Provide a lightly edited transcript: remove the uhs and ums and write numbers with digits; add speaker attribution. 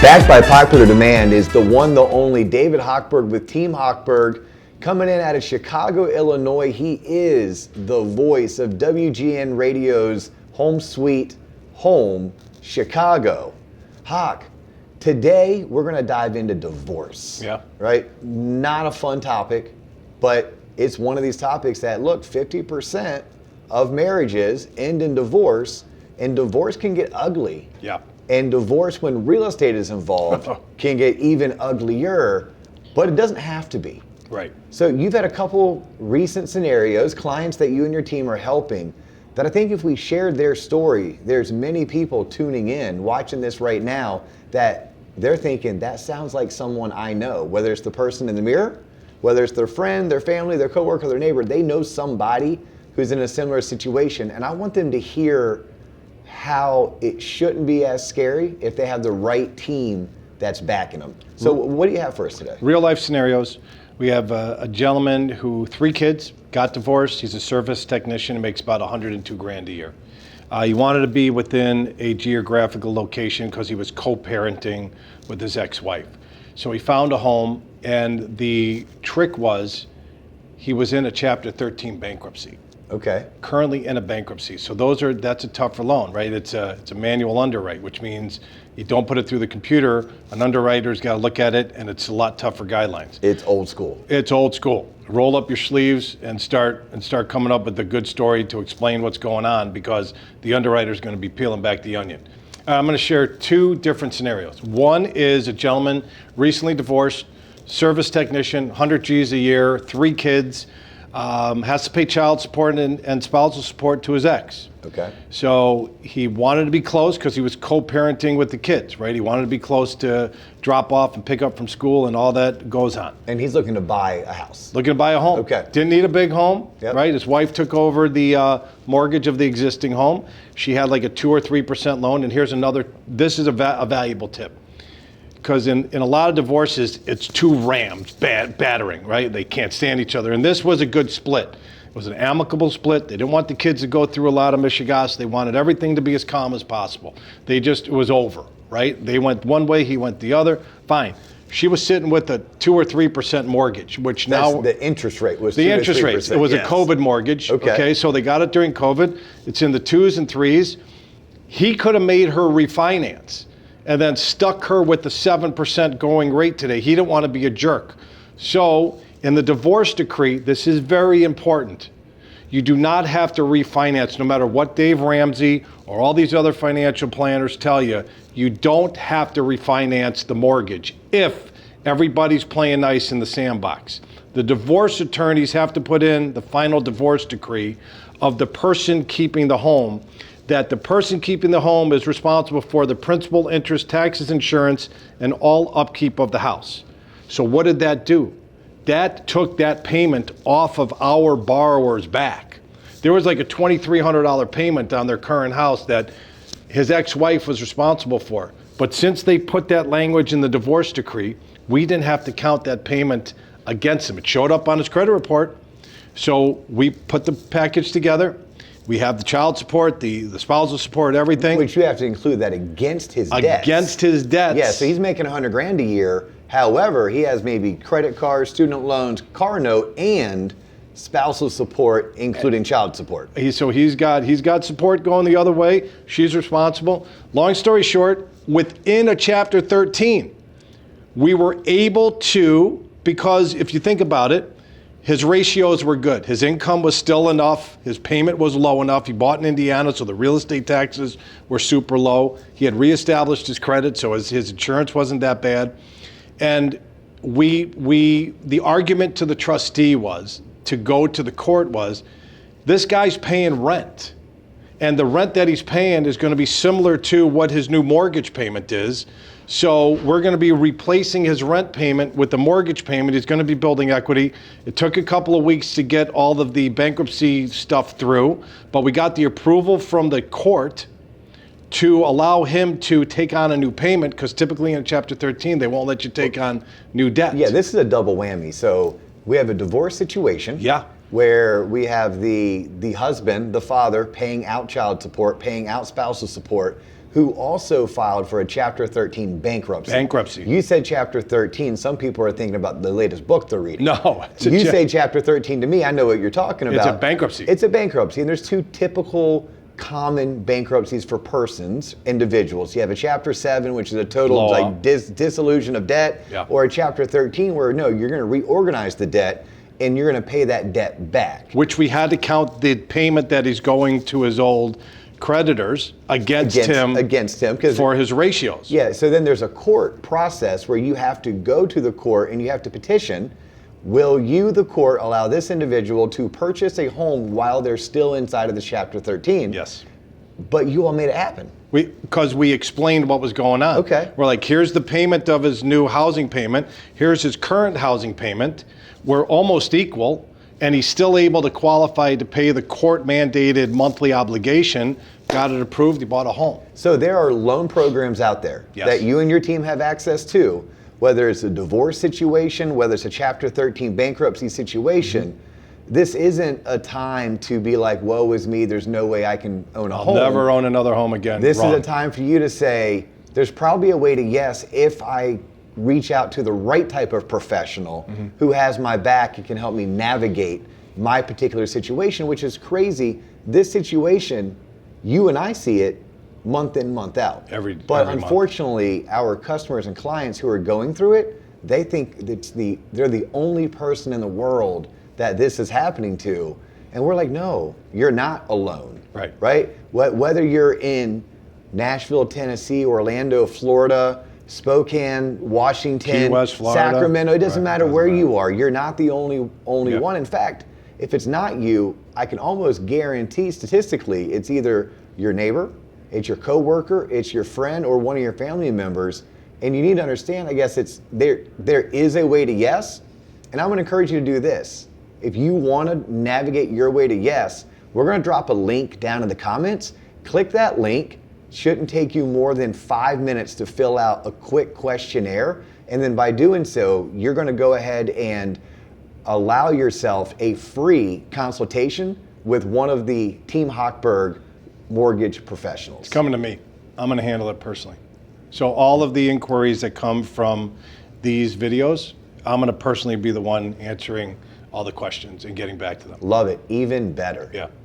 Speaker 1: Backed by popular demand is the one, the only David Hochberg with Team Hochberg. Coming in out of Chicago, Illinois, he is the voice of WGN Radio's Home Sweet Home Chicago. Hoch, today we're going to dive into divorce.
Speaker 2: Yeah.
Speaker 1: Right? Not a fun topic, but it's one of these topics that, look, 50% of marriages end in divorce, and divorce can get ugly.
Speaker 2: Yeah.
Speaker 1: And divorce, when real estate is involved, can get even uglier, but it doesn't have to be.
Speaker 2: Right.
Speaker 1: So you've had a couple recent scenarios, clients that you and your team are helping, that I think if we shared their story, there's many people tuning in, watching this right now, that they're thinking, that sounds like someone I know, whether it's the person in the mirror, whether it's their friend, their family, their coworker, their neighbor, they know somebody who's in a similar situation. And I want them to hear how it shouldn't be as scary if they have the right team that's backing them. So what do you have for us today?
Speaker 2: Real life scenarios. We have a gentleman who 3 kids, got divorced. He's a service technician and makes about $102,000 a year. He wanted to be within a geographical location because he was co-parenting with his ex-wife. So he found a home, and the trick was he was in a Chapter 13 bankruptcy.
Speaker 1: Okay.
Speaker 2: Currently in a bankruptcy. So that's a tougher loan, right? It's a manual underwrite, which means you don't put it through the computer. An underwriter's got to look at it, and it's a lot tougher guidelines.
Speaker 1: It's old school.
Speaker 2: It's old school. Roll up your sleeves and start coming up with a good story to explain what's going on, because the underwriter's going to be peeling back the onion. I'm going to share 2 different scenarios. One is a gentleman recently divorced, service technician, 100 G's a year, 3 kids. Has to pay child support and spousal support to his ex.
Speaker 1: Okay.
Speaker 2: So he wanted to be close because he was co-parenting with the kids, right? He wanted to be close to drop off and pick up from school, and all that goes on.
Speaker 1: And he's looking to buy a house.
Speaker 2: Looking to buy a home.
Speaker 1: Okay.
Speaker 2: Didn't need a big home,
Speaker 1: Yep.
Speaker 2: right? His wife took over the mortgage of the existing home. She had like a 2 or 3% loan, and here's another, this is a valuable tip. Because in a lot of divorces, it's 2 rams battering, right? They can't stand each other. And this was a good split. It was an amicable split. They didn't want the kids to go through a lot of mishigas. They wanted everything to be as calm as possible. It was over, right? They went one way, he went the other. Fine. She was sitting with a 2 or 3% mortgage, which now
Speaker 1: the interest rate was
Speaker 2: the interest rate. It was
Speaker 1: yes.
Speaker 2: a COVID mortgage.
Speaker 1: Okay.
Speaker 2: So they got it during COVID. It's in the 2s and 3s. He could have made her refinance and then stuck her with the 7% going rate today. He didn't want to be a jerk. So in the divorce decree, this is very important. You do not have to refinance, no matter what Dave Ramsey or all these other financial planners tell you. You don't have to refinance the mortgage if everybody's playing nice in the sandbox. The divorce attorneys have to put in the final divorce decree of the person keeping the home, that the person keeping the home is responsible for the principal, interest, taxes, insurance, and all upkeep of the house. So what did that do? That took that payment off of our borrower's back. There was like a $2,300 payment on their current house that his ex-wife was responsible for. But since they put that language in the divorce decree, we didn't have to count that payment against him. It showed up on his credit report. So we put the package together. We have the child support, the spousal support, everything.
Speaker 1: Which you have to include that against his debts.
Speaker 2: Against his debts.
Speaker 1: Yeah, so he's making $100,000 a year. However, he has maybe credit cards, student loans, car note, and spousal support, including child support.
Speaker 2: So he's got support going the other way. She's responsible. Long story short, within a Chapter 13, we were able to, because if you think about it, his ratios were good. His income was still enough. His payment was low enough. He bought in Indiana, so the real estate taxes were super low. He had reestablished his credit, so his insurance wasn't that bad. And the argument to the trustee was, to go to the court was, this guy's paying rent. And the rent that he's paying is going to be similar to what his new mortgage payment is. So we're going to be replacing his rent payment with the mortgage payment. He's going to be building equity. It took a couple of weeks to get all of the bankruptcy stuff through, but we got the approval from the court to allow him to take on a new payment, because typically in Chapter 13, they won't let you take on new debt.
Speaker 1: Yeah, this is a double whammy. So we have a divorce situation.
Speaker 2: Yeah.
Speaker 1: Where we have the husband, the father, paying out child support, paying out spousal support. who also filed for a Chapter 13 bankruptcy.
Speaker 2: Bankruptcy.
Speaker 1: You said Chapter 13. Some people are thinking about the latest book they're reading.
Speaker 2: No.
Speaker 1: You say Chapter 13 to me, I know what you're talking about.
Speaker 2: It's a bankruptcy.
Speaker 1: It's a bankruptcy, and there's two typical common bankruptcies for persons, individuals. You have a Chapter 7, which is a total like dissolution of debt, or a Chapter 13 where no, you're going to reorganize the debt and you're going to pay that debt back.
Speaker 2: Which we had to count the payment that he's going to his old creditors against him for his ratios.
Speaker 1: Yeah, so then there's a court process where you have to go to the court and you have to petition. Will you, the court, allow this individual to purchase a home while they're still inside of the Chapter 13?
Speaker 2: Yes.
Speaker 1: But you all made it happen.
Speaker 2: Because we explained what was going on.
Speaker 1: Okay.
Speaker 2: We're like, here's the payment of his new housing payment. Here's his current housing payment. We're almost equal. And he's still able to qualify to pay the court-mandated monthly obligation. Got it approved, he bought a home.
Speaker 1: So there are loan programs out there that you and your team have access to, whether it's a divorce situation, whether it's a Chapter 13 bankruptcy situation. This isn't a time to be like, woe is me, there's no way I can own a home.
Speaker 2: I'll never own another home again.
Speaker 1: This is a time for you to say, there's probably a way to yes if I reach out to the right type of professional who has my back and can help me navigate my particular situation, which is crazy. This situation, you and I see it month in, month out. But unfortunately, our customers and clients who are going through it, they think they're the only person in the world that this is happening to. And we're like, no, you're not alone. Right? Whether you're in Nashville, Tennessee, Orlando, Florida, Spokane, Washington,
Speaker 2: Key West, Florida.
Speaker 1: Sacramento, it doesn't matter where you are. You're not the only one. In fact, if it's not you, I can almost guarantee statistically it's either your neighbor, it's your coworker, it's your friend, or one of your family members. And you need to understand, I guess it's there is a way to yes. And I'm going to encourage you to do this. If you want to navigate your way to yes, we're going to drop a link down in the comments. Click that link. Shouldn't take you more than 5 minutes to fill out a quick questionnaire. And then by doing so, you're going to go ahead and allow yourself a free consultation with one of the Team Hochberg mortgage professionals.
Speaker 2: It's coming to me. I'm going to handle it personally. So all of the inquiries that come from these videos, I'm going to personally be the one answering all the questions and getting back to them.
Speaker 1: Love it. Even better.
Speaker 2: Yeah.